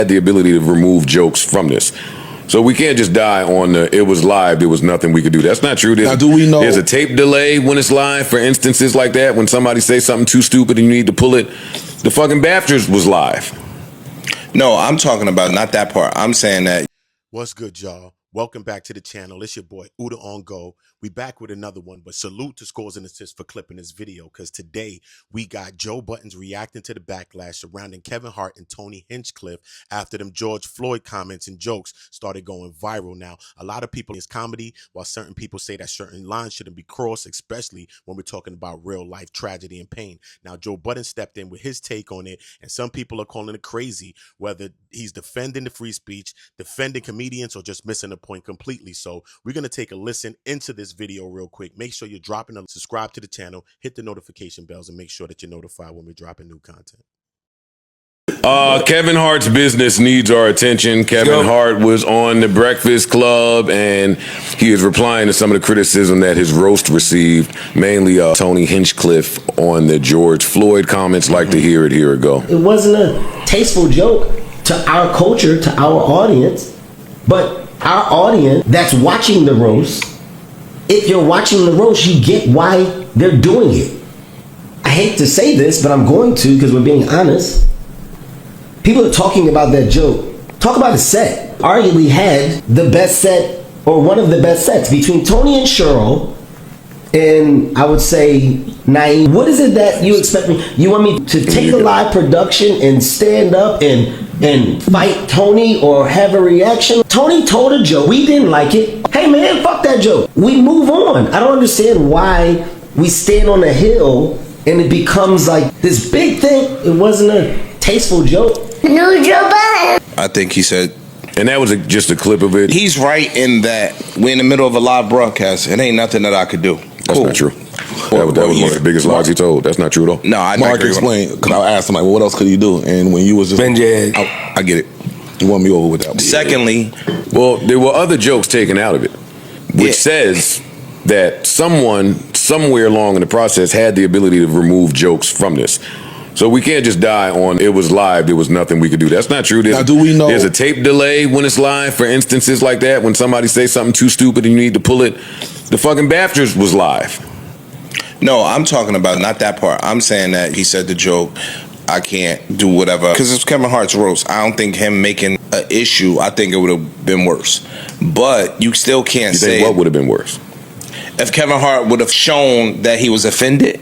had the ability to remove jokes from this. So we can't just die on the it was live, there was nothing we could do. That's not true. Now, do we know there's a tape delay when it's live for instances like that, when somebody says something too stupid and you need to pull it? The fucking BAFTAs was live. No, I'm talking about not that part. I'm saying that. What's good, y'all? Welcome back to the channel. It's your boy Uda on Go. We back with another one, but salute to Scores and Assists for clipping this video, because today we got Joe Budden's reacting to the backlash surrounding Kevin Hart and Tony Hinchcliffe after them George Floyd comments and jokes started going viral. Now, a lot of people, it's comedy, while certain people say that certain lines shouldn't be crossed, especially when we're talking about real life tragedy and pain. Now, Joe Budden stepped in with his take on it, and some people are calling it crazy, whether he's defending the free speech, defending comedians, or just missing the point completely. So we're going to take a listen into this video real quick. Make sure you're dropping a subscribe to the channel, hit the notification bells, and make sure that you're notified when we're dropping new content. Kevin Hart's business needs our attention. Kevin Hart was on The Breakfast Club, and he is replying to some of the criticism that his roast received, mainly Tony Hinchcliffe on the George Floyd comments. Like to hear it. Here it go. It wasn't a tasteful joke to our culture, to our audience, but our audience that's watching the roast, if you're watching the roast, you get why they're doing it. I hate to say this, but I'm going to, because we're being honest. People are talking about that joke. Talk about a set. Arguably had the best set, or one of the best sets, between Tony and Cheryl, and I would say Naeem. What is it that you expect me? You want me to take a live production and stand up and fight Tony or have a reaction? Tony told a joke. We didn't like it. Hey man, fuck that joke. We move on. I don't understand why we stand on a hill and it becomes like this big thing. It wasn't a tasteful joke. No, Joe Budden. I think he said. And that was just a clip of it. He's right in that we're in the middle of a live broadcast. It ain't nothing that I could do. That's not true. That was one of the biggest lies he told. That's not true at all. No, I Mark explained, because I asked him, like, well, what else could you do? And when you was just I get it. You won me over with that. Secondly, well, there were other jokes taken out of it, which says that someone somewhere along in the process had the ability to remove jokes from this. So we can't just die on it was live, there was nothing we could do. That's not true. Now, do we know there's a tape delay when it's live for instances like that, when somebody says something too stupid and you need to pull it? The fucking BAFTAs was live. No, I'm talking about not that part. I'm saying that he said the joke, I can't do whatever, because it's Kevin Hart's roast. I don't think him making an issue, I think it would have been worse. But you still can't say. What would have been worse? If Kevin Hart would have shown that he was offended,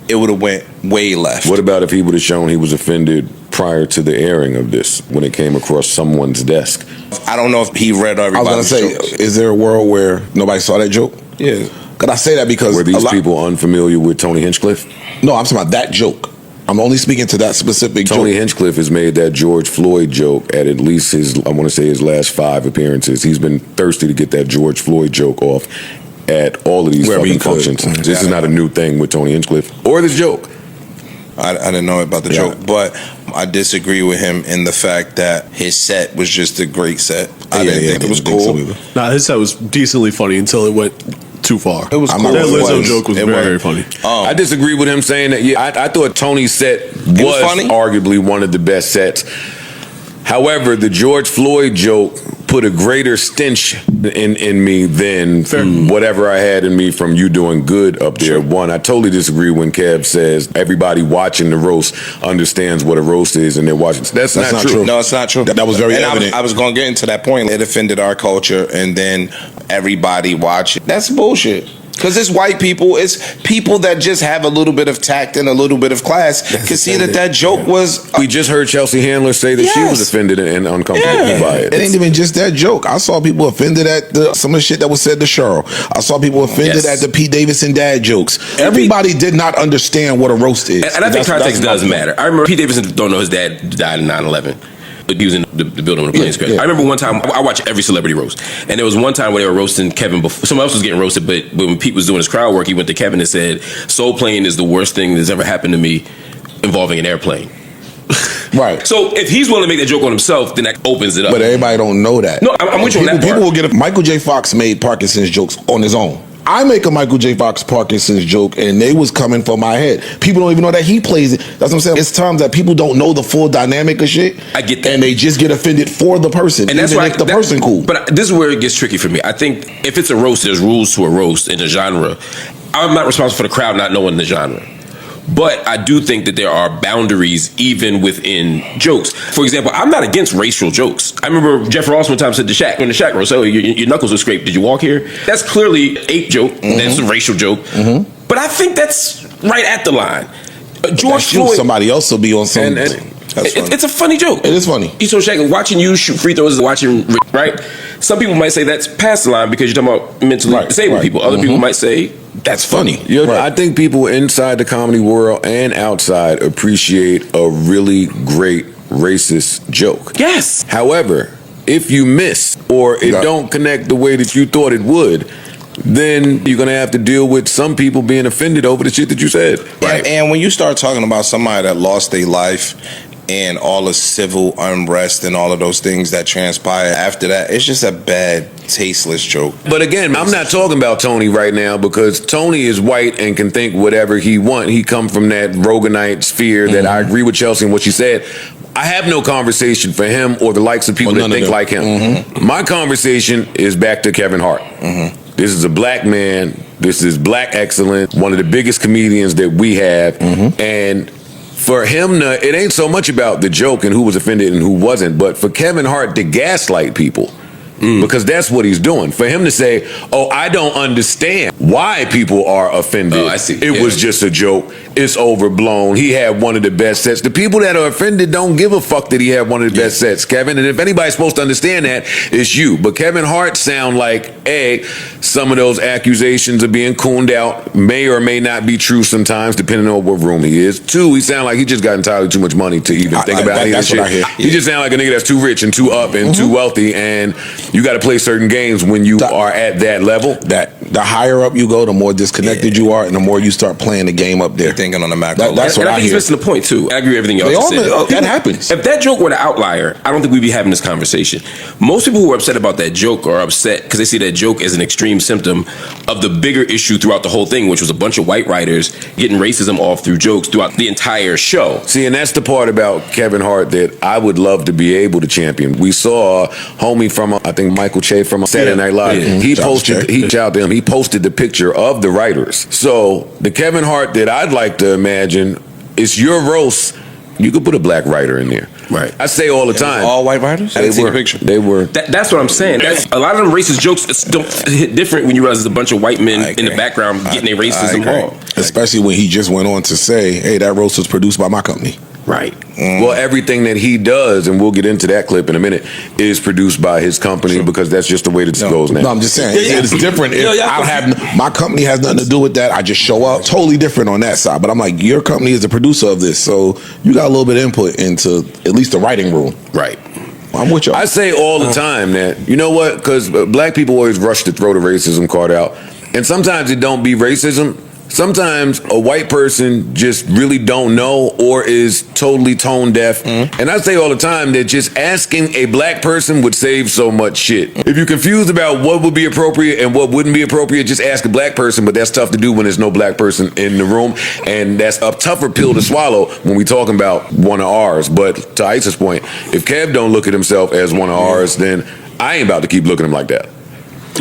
it would have went way left. What about if he would have shown he was offended prior to the airing of this, when it came across someone's desk? I don't know if he read everybody's I was going to say, is there a world where nobody saw that joke? Yeah. Could I say that because were these people unfamiliar with Tony Hinchcliffe? No, I'm talking about that joke. I'm only speaking to that specific joke. Tony Hinchcliffe has made that George Floyd joke at least his, I want to say his last 5 appearances. He's been thirsty to get that George Floyd joke off at all of these fucking functions. This is not a new thing with Tony Hinchcliffe or this joke. I didn't know about the joke, but I disagree with him in the fact that his set was just a great set. I didn't think it was cool. Nah, his set was decently funny until it went too far. It was cool. That Lizzo joke was very funny. I disagree with him saying that. Yeah, I thought Tony's set was arguably one of the best sets. However, the George Floyd joke put a greater stench in me than whatever I had in me from you doing good up there. One, I totally disagree when Kev says everybody watching the roast understands what a roast is and they're watching. That's not true. No, it's not true. That was very evident. I was going to get into that point. It offended our culture, and then everybody watching. That's bullshit. Because it's white people, it's people that just have a little bit of tact and a little bit of class can see that joke was. We just heard Chelsea Handler say that she was offended and uncomfortable by it. It ain't even just that joke. I saw people offended at some of the shit that was said to Cheryl. I saw people offended at the Pete Davidson dad jokes. Everybody did not understand what a roast is. And I think context does matter. I remember Pete Davidson don't know his dad died in 9/11. He was in the building when the planes crashed. I remember one time, I watch every celebrity roast, and there was one time where they were roasting Kevin before someone else was getting roasted, but when Pete was doing his crowd work, he went to Kevin and said, "Soul Plane is the worst thing that's ever happened to me involving an airplane." Right. So if he's willing to make that joke on himself, then that opens it up. But everybody don't know that. No, I'm with you on that part. People will get it. Michael J. Fox made Parkinson's jokes on his own. I make a Michael J. Fox Parkinson's joke, and they was coming for my head. People don't even know that he plays it. That's what I'm saying. It's times that people don't know the full dynamic of shit. I get that. And they just get offended for the person, and that's even why if the person cool. But this is where it gets tricky for me. I think if it's a roast, there's rules to a roast in the genre. I'm not responsible for the crowd not knowing the genre. But I do think that there are boundaries even within jokes. For example, I'm not against racial jokes. I remember Jeff Ross one time said to Shaq, when the Shaq roast, oh, your knuckles are scraped. Did you walk here? That's clearly ape joke. That's a racial joke. But I think that's right at the line. George Floyd. Somebody else will be on something. It's a funny joke. It is funny. You told Shaq, watching you shoot free throws is watching, right? Some people might say that's past the line because you're talking about mentally disabled people. Other people might say that's funny. I think people inside the comedy world and outside appreciate a really great racist joke. Yes. However, if you miss or it don't connect the way that you thought it would, then you're going to have to deal with some people being offended over the shit that you said. Right. And when you start talking about somebody that lost their life and all the civil unrest and all of those things that transpire after that, it's just a bad, tasteless joke. But again, I'm not talking about Tony right now because Tony is white and can think whatever he want. He come from that Roganite sphere that I agree with Chelsea and what she said. I have no conversation for him or the likes of people that think like him. My conversation is back to Kevin Hart. This is a black man. This is black excellence. One of the biggest comedians that we have. And for him to, it ain't so much about the joke and who was offended and who wasn't, but for Kevin Hart to gaslight people, because that's what he's doing. For him to say, oh, I don't understand why people are offended. Oh, I see. It was just a joke. It's overblown. He had one of the best sets. The people that are offended don't give a fuck that he had one of the best sets, Kevin. And if anybody's supposed to understand that, it's you. But Kevin Hart sound like, A, some of those accusations are being cooned out, may or may not be true sometimes, depending on what room he is. 2, he sound like he just got entirely too much money to even think about any of this shit. What I hear. He just sound like a nigga that's too rich and too up and too wealthy, and you got to play certain games when you are at that level. That the higher up you go, the more disconnected you are, and the more you start playing the game up there. Thinking on the macro. That's what I I think hear. he's missing the point too. I agree with everything y'all just said. That happens. If that joke were the outlier, I don't think we'd be having this conversation. Most people who are upset about that joke are upset because they see that joke as an extreme symptom of the bigger issue throughout the whole thing, which was a bunch of white writers getting racism off through jokes throughout the entire show. See, and that's the part about Kevin Hart that I would love to be able to champion. We saw a homie from, I think Michael Che from Saturday Night Live. He posted, he posted the picture of the writers. So the Kevin Hart that I'd like to imagine is your roast. You could put a black writer in there. Right. I say all the time. All white writers? They were. That's what I'm saying. A lot of them racist jokes don't hit different when you realize there's a bunch of white men in the background getting their racism wrong. Especially when he just went on to say, hey, that roast was produced by my company. Right. Well, everything that he does, and we'll get into that clip in a minute, is produced by his company because that's just the way that it goes now. No, I'm just saying it's different. My company has nothing to do with that. I just show up. Totally different on that side. But I'm like, your company is the producer of this, so you got a little bit of input into at least the writing room. Right. I'm with you. I say all the time that, you know what? Because black people always rush to throw the racism card out, and sometimes it don't be racism. Sometimes a white person just really don't know or is totally tone deaf. And I say all the time that just asking a black person would save so much shit. If you're confused about what would be appropriate and what wouldn't be appropriate, just ask a black person, but that's tough to do when there's no black person in the room. And that's a tougher pill to swallow when we talking about one of ours. But to Ice's point, if Kev don't look at himself as one of ours, then I ain't about to keep looking at him like that.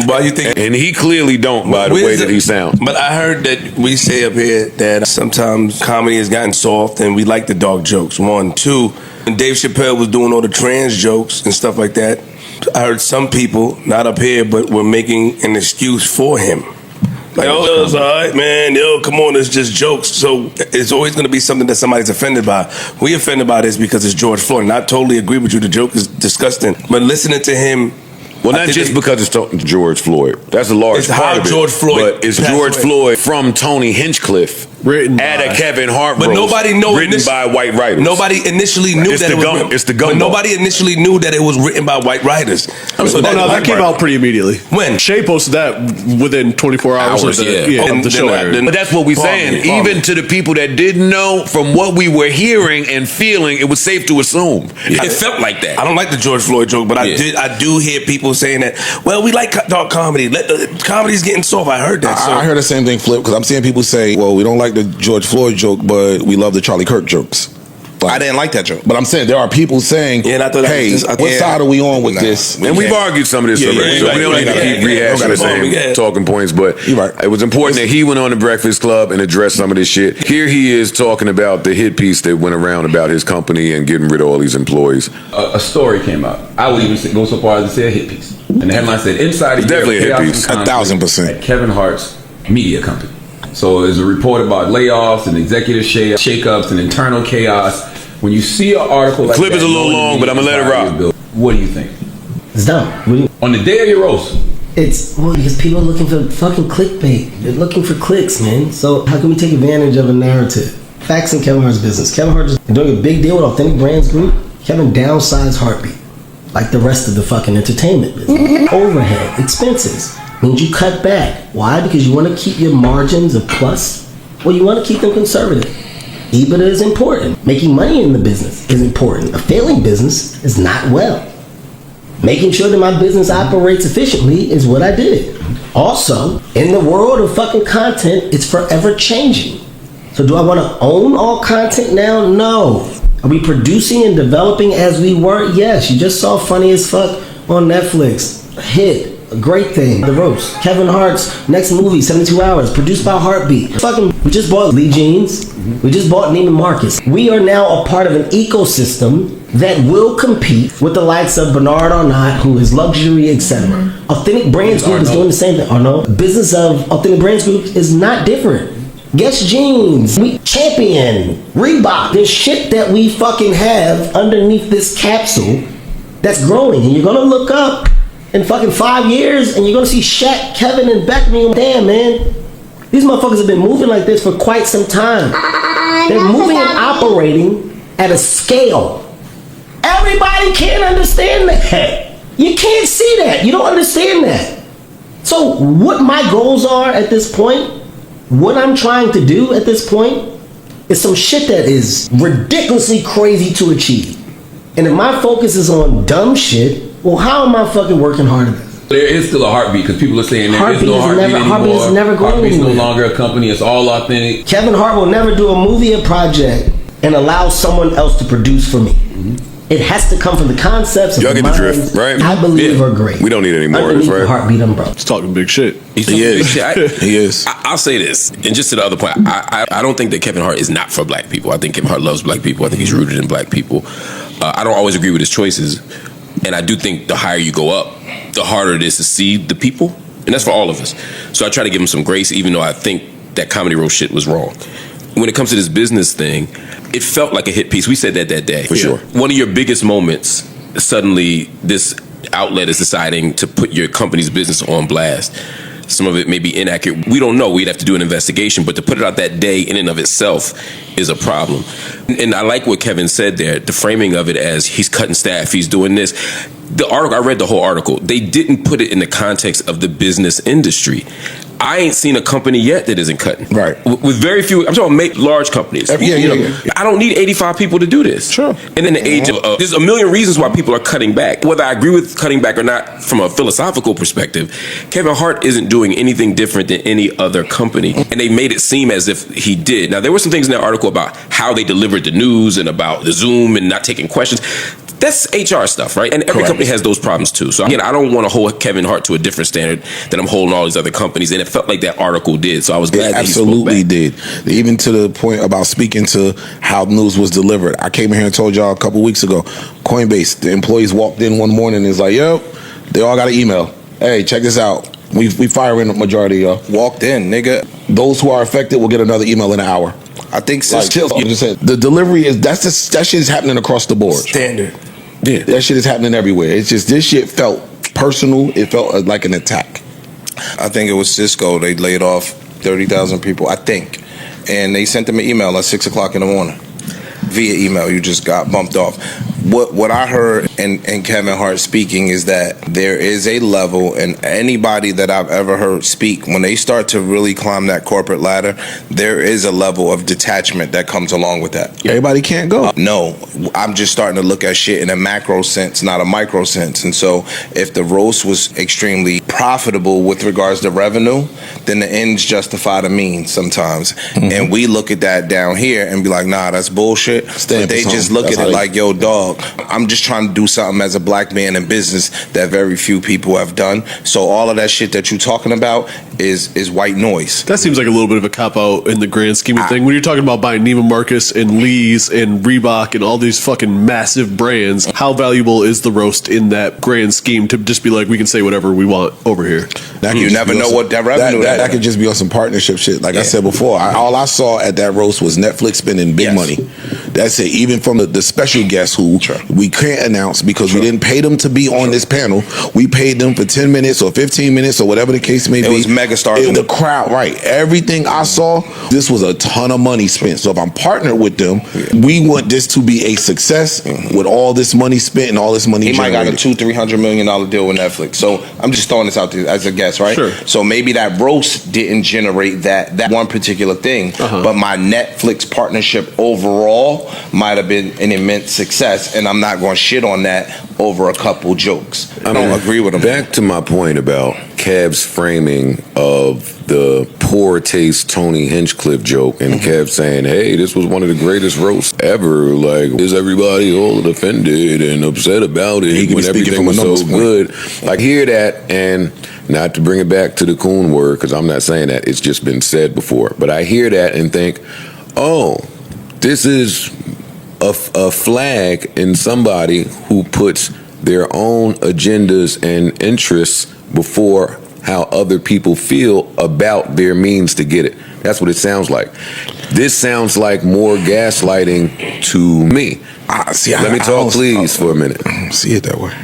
Why you think? And he clearly don't by the way that he sounds. But I heard that we say up here that sometimes comedy has gotten soft and we like the dark jokes. 1, 2, when Dave Chappelle was doing all the trans jokes and stuff like that, I heard some people, not up here, but were making an excuse for him. Like, oh, it's all right, man. Yo, come on, it's just jokes. So it's always going to be something that somebody's offended by. We offended by this because it's George Floyd. And I totally agree with you. The joke is disgusting. But listening to him. Well, not just because it's George Floyd. That's a large part of it. George Floyd but it's George Floyd from Tony Hinchcliffe written at by. a Kevin Hart But roast, nobody knows written by white writers. Nobody initially knew It's that the it was gum- written. it's the gumbo. But nobody initially knew that it was written by white writers. That came out pretty immediately. When? Shay posted that within 24 hours of the show aired. But that's what we're saying. Even to the people that didn't know, from what we were hearing and feeling, it was safe to assume. It felt like that. I don't like the George Floyd joke, but I do hear people saying that. Well, we like dark comedy. Comedy's getting soft. I heard that. I heard the same thing flip because I'm seeing people say, "Well, we don't like the George Floyd joke, but we love the Charlie Kirk jokes." I didn't like that joke. But I'm saying there are people saying, "Hey, what side are we on with this?" And we've argued some of this already, so we don't need to keep rehashing the same talking points. But it was important that he went on the Breakfast Club and addressed some of this shit. Here he is talking about the hit piece that went around about his company and getting rid of all these employees. A story came out. I would even go so far as to say a hit piece. And the headline said, "Inside the definitely a hit piece, 1,000%. At Kevin Hart's media company." So there's a report about layoffs and executive shakeups and internal chaos. When you see an article like clip that, is a little long, but I'm gonna let it rock. What do you think? It's dumb. On the day of your roast, it's because people are looking for fucking clickbait. They're looking for clicks, man. So how can we take advantage of a narrative? Facts in Kevin Hart's business. Kevin Hart is doing a big deal with Authentic Brands Group. Kevin downsized Heartbeat, like the rest of the fucking entertainment business. Overhead, expenses means you cut back. Why? Because you want to keep your margins a plus. Well, you want to keep them conservative. EBITDA is important. Making money in the business is important. A failing business is not well. Making sure that my business operates efficiently is what I did. Also, in the world of fucking content, it's forever changing. So do I want to own all content now? No. Are we producing and developing as we were? Yes. You just saw Funny as Fuck on Netflix. A hit. A great thing. The Roast. Kevin Hart's next movie, 72 Hours, produced by Heartbeat. We just bought Lee Jeans. We just bought Neiman Marcus. We are now a part of an ecosystem that will compete with the likes of Bernard Arnault, who is luxury, etc. Authentic Brands Group is doing the same thing. Arnault. The business of Authentic Brands Group is not different. Guess Jeans, we Champion, Reebok. There's shit that we fucking have underneath this capsule that's growing, and you're gonna look up in fucking 5 years, and you're gonna see Shaq, Kevin, and Beckman. Damn, man, these motherfuckers have been moving like this for quite some time. They're moving and operating at a scale. Everybody can't understand that. You can't see that. You don't understand that. So what my goals are at this point, what I'm trying to do at this point, is some shit that is ridiculously crazy to achieve. And if my focus is on dumb shit, well, how am I fucking working hard at this? there is still a Heartbeat because people are saying there is no Heartbeat anymore. Heartbeat's never going Heartbeat's anywhere. no longer a company. It's all authentic. Kevin Hart will never do a movie or project and allow someone else to produce for me. It has to come from the concepts of Y'all the get the minds drift, right? I believe are great. We don't need any more of this, Underneath the right? Heartbeat umbrella. He's talking big shit. He is. He is. I'll say this, and just to the other point, I don't think that Kevin Hart is not for black people. I think Kevin Hart loves black people. I think he's rooted in black people. I don't always agree with his choices, and I do think the higher you go up, the harder it is to see the people, and that's for all of us. So I try to give him some grace, even though I think that Comedy Roast shit was wrong. When it comes to this business thing, it felt like a hit piece. We said that day. For sure. One of your biggest moments, suddenly this outlet is deciding to put your company's business on blast. Some of it may be inaccurate. We don't know. We'd have to do an investigation. But to put it out that day in and of itself is a problem. And I like what Kevin said there, the framing of it as he's cutting staff, he's doing this. The article, I read the whole article. They didn't put it in the context of the business industry. I ain't seen a company yet that isn't cutting. Right. With very few, I'm talking about large companies. Yeah. I don't need 85 people to do this. Sure. And in the age of, there's a million reasons why people are cutting back. Whether I agree with cutting back or not from a philosophical perspective, Kevin Hart isn't doing anything different than any other company. And they made it seem as if he did. Now, there were some things in that article about how they delivered the news and about the Zoom and not taking questions. That's HR stuff, right? And every company has those problems too. So again, I don't want to hold Kevin Hart to a different standard than I'm holding all these other companies. And it felt like that article did. So I was glad that he spoke absolutely back. did. Even to the point about speaking to how news was delivered. I came in here and told y'all a couple weeks ago, Coinbase, the employees walked in one morning and is like, yo, they all got an email. Hey, check this out. We firing the majority of y'all. Walked in, nigga. Those who are affected will get another email in an hour. I think Like, you just said, the delivery is that shit is happening across the board. Standard. Yeah, that shit is happening everywhere. It's just this shit felt personal. It felt like an attack. I think it was Cisco. They laid off 30,000 people, I think. and they sent him an email at 6 o'clock in the morning. Via email, you just got bumped off. What I heard in Kevin Hart speaking is that there is a level, and anybody that I've ever heard speak, when they start to really climb that corporate ladder, there is a level of detachment that comes along with that. Everybody can't go. No, I'm just starting to look at shit in a macro sense, not a micro sense. And so if the roast was extremely profitable with regards to revenue, then the ends justify the means sometimes. And we look at that down here and be like, nah, that's bullshit. But they just look at it like, yo, dog, I'm just trying to do something as a black man in business that very few people have done. So all of that shit that you're talking about is white noise. That seems like a little bit of a cop-out in the grand scheme of things. When you're talking about buying Neiman Marcus and Lee's and Reebok and all these fucking massive brands, how valuable is the roast in that grand scheme to just be like, we can say whatever we want over here? You never know what that revenue that could just be on some partnership shit. Like I said before, all I saw at that roast was Netflix spending big money. That's it. Even from the special guests who we can't announce because we didn't pay them to be on this panel. We paid them for 10 minutes or 15 minutes or whatever the case may be. It was megastars. The crowd, right. Everything I saw, this was a ton of money spent. So if I'm partnered with them, we want this to be a success with all this money spent and all this money generated. He might got a $200-300 million deal with Netflix. So I'm just throwing this out there as a guess, right? Sure. So maybe that roast didn't generate that one particular thing, but my Netflix partnership overall might have been an immense success, and I'm not going to shit on that over a couple jokes. I don't agree with him. Back to my point about Kev's framing of the poor taste Tony Hinchcliffe joke, and Kev saying, hey, this was one of the greatest roasts ever. Like, is everybody all offended and upset about it when everything was so good? Like, hear that, and not to bring it back to the coon word, because I'm not saying that, it's just been said before, but I hear that and think, oh, this is a flag in somebody who puts their own agendas and interests before how other people feel about their means to get it. That's what it sounds like. This sounds like more gaslighting to me. Let me talk, please, for a minute. I don't see it that way.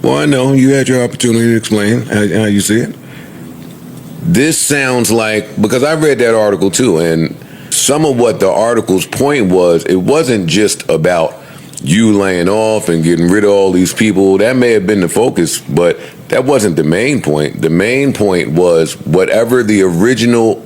Well, I know you had your opportunity to explain how you see it. This sounds like, because I read that article too, and some of what the article's point was, it wasn't just about you laying off and getting rid of all these people. That may have been the focus, but that wasn't the main point. The main point was whatever the original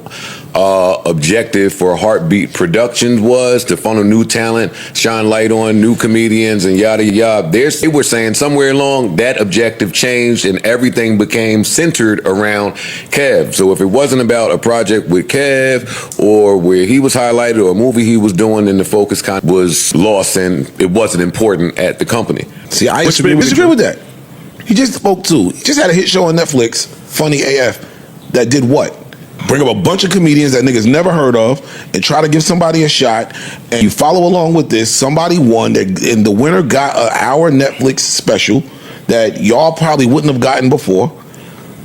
objective for Heartbeat Productions was, to funnel new talent, shine light on new comedians, and yada yada. They were saying somewhere along that objective changed and everything became centered around Kev. So if it wasn't about a project with Kev or where he was highlighted or a movie he was doing, then the focus kind of was lost and it wasn't important at the company. See, I disagree with that. He just had a hit show on Netflix, Funny AF, that did what? Bring up a bunch of comedians that niggas never heard of and try to give somebody a shot, and you follow along with this. Somebody won, and the winner got an hour Netflix special that y'all probably wouldn't have gotten before.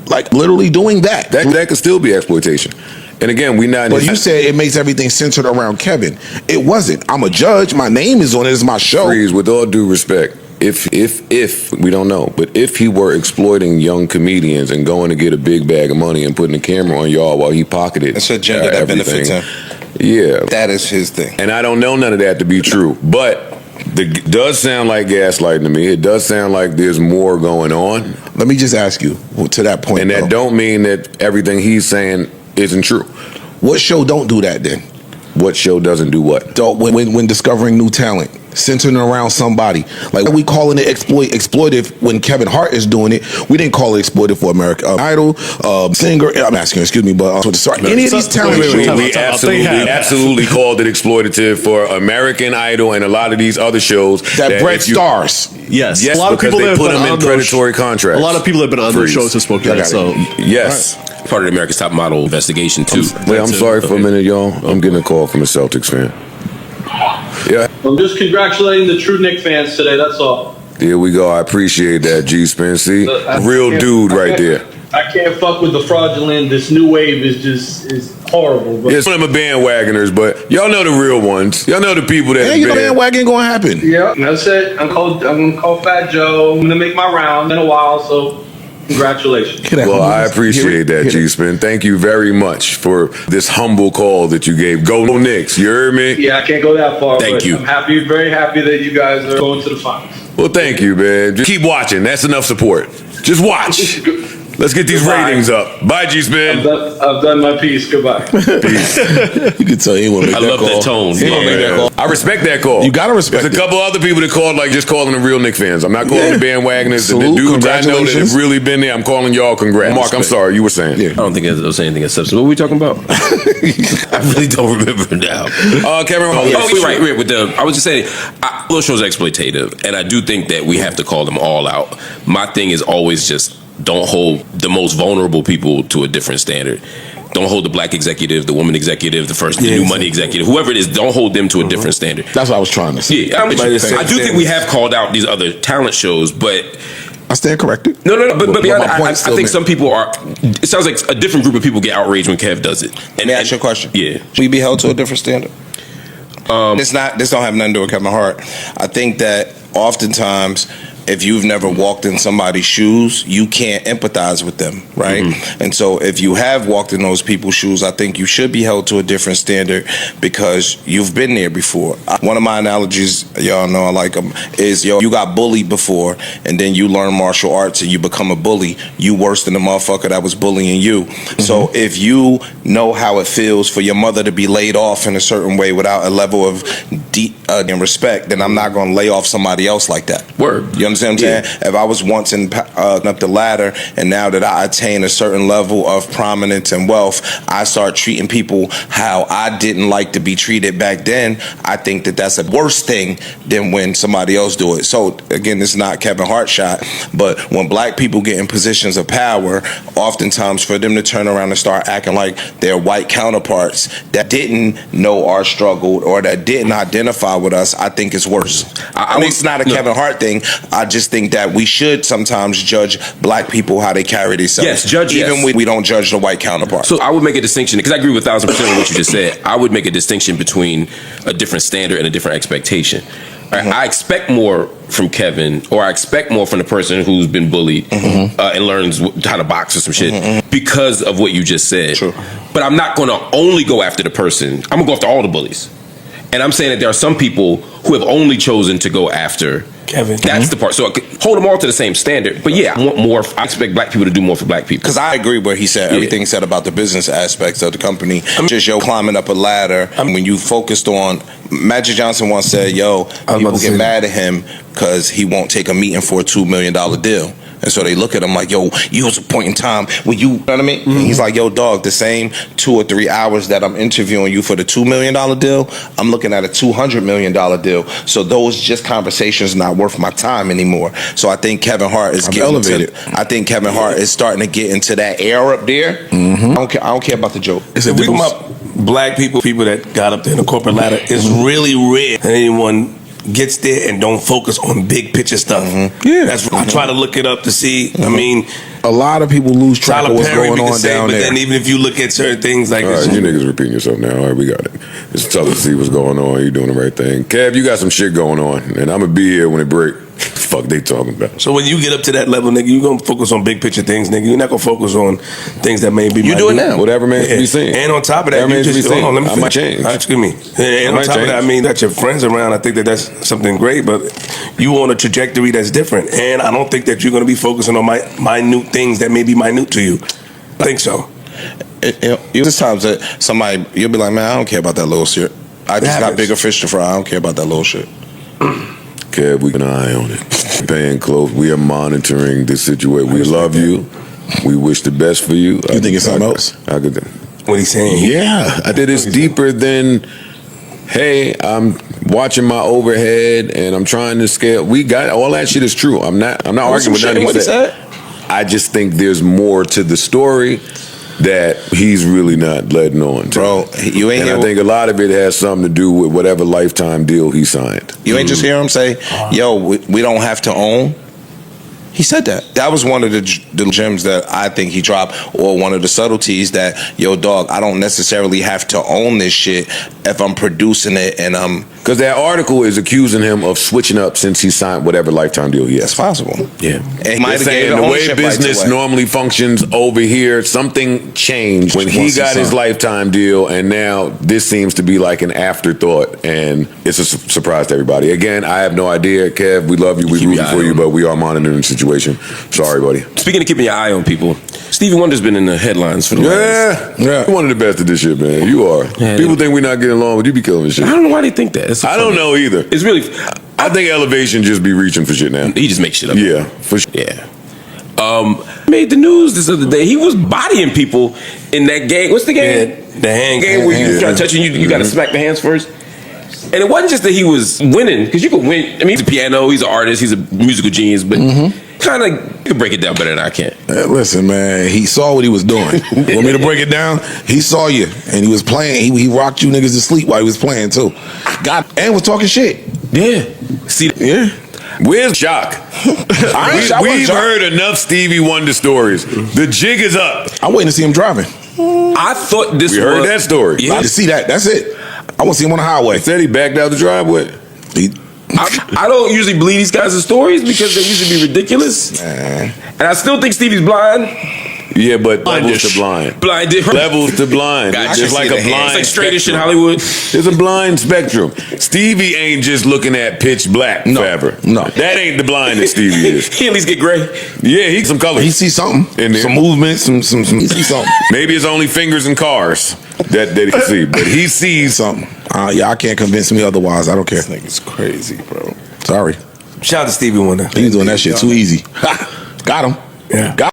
Like, literally doing that. That could still be exploitation. And again, But you said it makes everything centered around Kevin. It wasn't. I'm a judge. My name is on it. It's my show. Freeze, with all due respect, if we don't know, but if he were exploiting young comedians and going to get a big bag of money and putting a camera on y'all while he pocketed that's agenda that benefits him. Yeah, that is his thing. And I don't know none of that to be true, but it does sound like gaslighting to me. It does sound like there's more going on. Let me just ask you to that point, and that don't mean that everything he's saying isn't true. What show don't do that then? What show doesn't do what? When discovering new talent, centering around somebody. Like, we calling it exploitive when Kevin Hart is doing it. We didn't call it exploitive for American Idol, singer. I'm asking, excuse me, but any of these talent shows. We absolutely called it exploitative for American Idol and a lot of these other shows that Brett stars. Yes, a lot of people they put them in predatory contracts. A lot of people have been on those shows have spoken that. So yes. Part of the America's Top Model investigation too. I'm sorry for a minute, y'all. I'm getting a call from a Celtics fan. Yeah. I'm just congratulating the true Knicks fans today. That's all. There we go. I appreciate that, G Spin. See, real dude right there. I can't fuck with the fraudulent. This new wave is horrible. But yeah, some of them are bandwagoners, but y'all know the real ones. Y'all know the people that. Yeah, you know bandwagon gonna happen. Yeah, that's it. I'm gonna call Fat Joe. I'm gonna make my round in a while, so. Congratulations. Well, I appreciate that, G-Spin. Thank you very much for this humble call that you gave. Go Knicks, you heard me? Yeah, I can't go that far. Thank you. I'm happy, very happy that you guys are going to the finals. Well, thank you, man. Just keep watching. That's enough support. Just watch. Let's get these ratings up. Bye, G-Spin. I've done my piece. Goodbye. Peace. You can tell anyone make I that love call. that tone. He gonna make that call. I respect that call. You gotta respect There's a it. couple other people that called like just calling them real Knicks fans. I'm not calling Yeah. the bandwagoners. The Salute, dudes I know that congratulations. have really been there. I'm calling y'all congrats. Mark, I'm sorry. You were saying. Yeah. I don't think I was saying anything substantive. What were we talking about? I really don't remember now. Kevin. Right. With the, I was just saying, little shows are exploitative, and I do think that we have to call them all out. My thing is always just don't hold the most vulnerable people to a different standard. Don't hold the black executive, the woman executive, the new money executive, whoever it is. Don't hold them to a different standard. That's what I was trying to say. Yeah, I do think we have called out these other talent shows, but I stand corrected. No. But beyond my that, point's I still think there. some people are. It sounds like a different group of people get outraged when Kev does it. Let me ask you a question. Yeah. Should we be held to a different standard? This don't have nothing to do with Kevin Hart. I think that oftentimes, if you've never walked in somebody's shoes, you can't empathize with them, right? Mm-hmm. And so if you have walked in those people's shoes, I think you should be held to a different standard because you've been there before. One of my analogies, y'all know I like them, is you got bullied before and then you learn martial arts and you become a bully. You worse than the motherfucker that was bullying you. Mm-hmm. So if you know how it feels for your mother to be laid off in a certain way without a level of and respect, then I'm not going to lay off somebody else like that. Word. You understand what I'm saying? If I was once up the ladder and now that I attain a certain level of prominence and wealth, I start treating people how I didn't like to be treated back then, I think that that's a worse thing than when somebody else do it. So again, this is not Kevin Hart shot, but when black people get in positions of power, oftentimes for them to turn around and start acting like their white counterparts that didn't know our struggle or that didn't identify with us, I think it's worse. I mean, it's not a Kevin Hart thing. I just think that we should sometimes judge black people how they carry themselves. Yes, judge. Even when we don't judge the white counterpart. So I would make a distinction because I agree with 1,000% with what you just said. I would make a distinction between a different standard and a different expectation. Right? I expect more from Kevin, or I expect more from the person who's been bullied and learns how to box or some shit because of what you just said. True. But I'm not going to only go after the person. I'm going to go after all the bullies. And I'm saying that there are some people who have only chosen to go after Kevin. That's the part. So I could hold them all to the same standard. But yeah, I want more. I expect black people to do more for black people. Because I agree where he said everything he said about the business aspects of the company. Just climbing up a ladder. When you focused on Magic Johnson once said, people get mad at him because he won't take a meeting for a $2 million deal. And so they look at him like, you was a point in time when you know what I mean? And he's like, dog, the same 2 or 3 hours that I'm interviewing you for the $2 million deal, I'm looking at a $200 million deal. So those just conversations not worth my time anymore. So I think Kevin Hart is getting elevated. I think Kevin Hart is starting to get into that air up there. I don't care about the joke. If we come up, black people that got up there in the corporate ladder, it's really rare that anyone gets there and don't focus on big picture stuff. I try to look it up to see. I mean, a lot of people lose track of what's going on down but there. then even if you look at certain things like this, you niggas repeating yourself now. All right, we got it. It's tough to see what's going on. You're doing the right thing. Kev, you got some shit going on, and I'm gonna be here when it break. Fuck they talking about. So when you get up to that level, nigga, you gonna focus on big picture things, nigga. You're not gonna focus on things that may be. You do it now. Whatever remains to be seen. And on top of that, you just hold on. Let me I might change. Excuse me. And on top of that, I mean, got your friends around. I think that's something great, but you on a trajectory that's different. And I don't think that you're gonna be focusing on minute things that may be minute to you. I think so. There's times that somebody you'll be like, man, I don't care about that little shit. I just got bigger fish to fry. I don't care about that little shit. Kev, we can eye on it. Paying close. We are monitoring the situation. We love you. We wish the best for you. You think it's something else? What he's saying? Yeah, I think it's deeper than. Hey, I'm watching my overhead and I'm trying to scale. We got all that shit is true. I'm not arguing with nothing he said. I just think there's more to the story that he's really not letting on to. Bro, you ain't. And I think a lot of it has something to do with whatever lifetime deal he signed. You ain't just hear him say, we don't have to own. He said that. That was one of the gems that I think he dropped, or one of the subtleties that, dog, I don't necessarily have to own this shit if I'm producing it and I'm Because that article is accusing him of switching up since he signed whatever lifetime deal he has. It's possible. Yeah. And he might have saying gave the way ownership rights business away. normally functions over here, something changed when he Once he got his signed. lifetime deal, and now this seems to be like an afterthought, and it's a surprise to everybody. Again, I have no idea, Kev. We love you, we Keep root your for eye you, on but we are monitoring the situation. Sorry, buddy. Speaking of keeping your eye on people, Stevie Wonder's been in the headlines for the last. Yeah, you're one of the best at this shit, man. You are. Yeah, People think we're not getting along, but you be killing this shit. I don't know why they think that. It's I don't know either. It's really. I think Elevation just be reaching for shit now. He just makes shit up. Yeah, for sure. Yeah. Made the news this other day. He was bodying people in that game. What's the game? Yeah, the hand game where you hand. try touching you got to smack the hands first. And it wasn't just that he was winning, because you could win. I mean, he's a piano, he's an artist, he's a musical genius, but kind of you can break it down better than I can. Listen, man, he saw what he was doing. Want me to break it down? He saw you, and he was playing. He rocked you niggas to sleep while he was playing too. And was talking shit. Yeah. See. Yeah. Where's Jock? We've heard enough Stevie Wonder stories. The jig is up. I'm waiting to see him driving. I thought this We heard that story. I need to see that. That's it. I want to see him on the highway. Said he backed out the driveway. I don't usually believe these guys' stories because they usually be ridiculous. And I still think Stevie's blind. Yeah, but levels to blind. Levels to blind. Gotcha. Just like a blind. It's like straightish in Hollywood. There's a blind spectrum. Stevie ain't just looking at pitch black forever. No. That ain't the blind that Stevie is. He at least get gray. Yeah, he some colors. He sees something. In there. Some movement, some he sees something. Maybe it's only fingers and cars that he can see, but he sees something. Yeah, I can't convince me otherwise. I don't care. This nigga's crazy, bro. Sorry. Shout out to Stevie Wonder. He was doing that shit too easy. Got him. Yeah. Got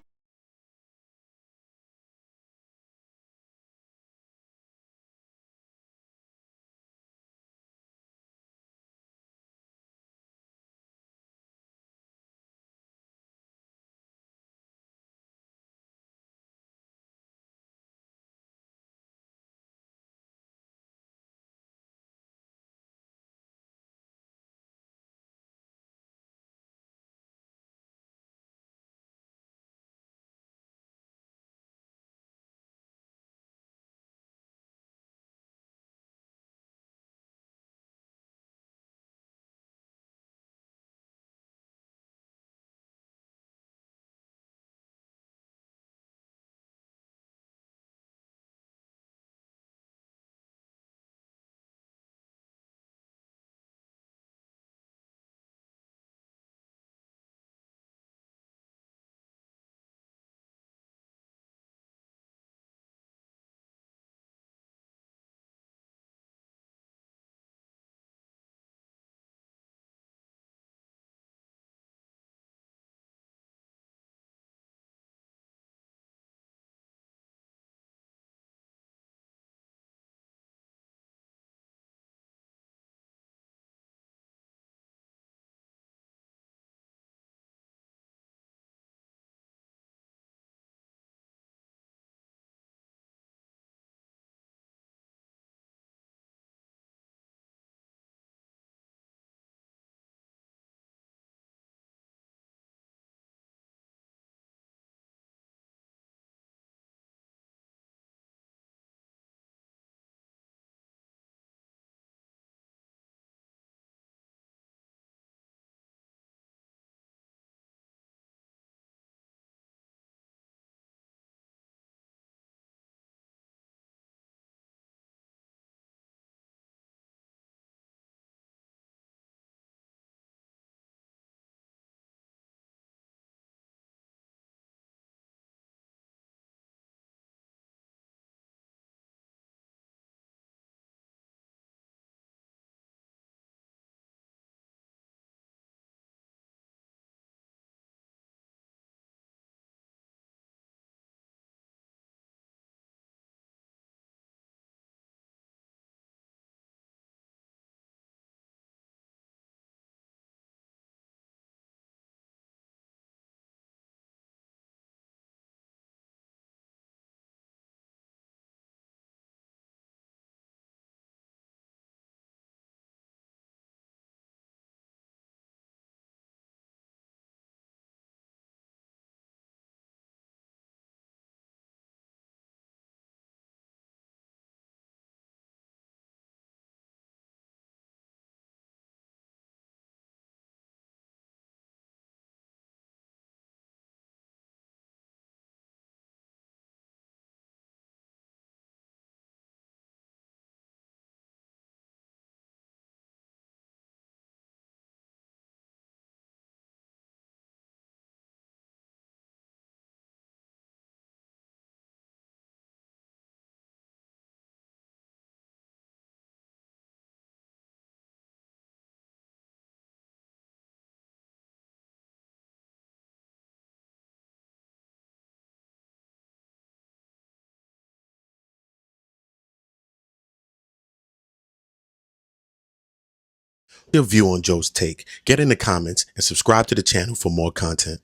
Your view on Joe's take. Get in the comments and subscribe to the channel for more content.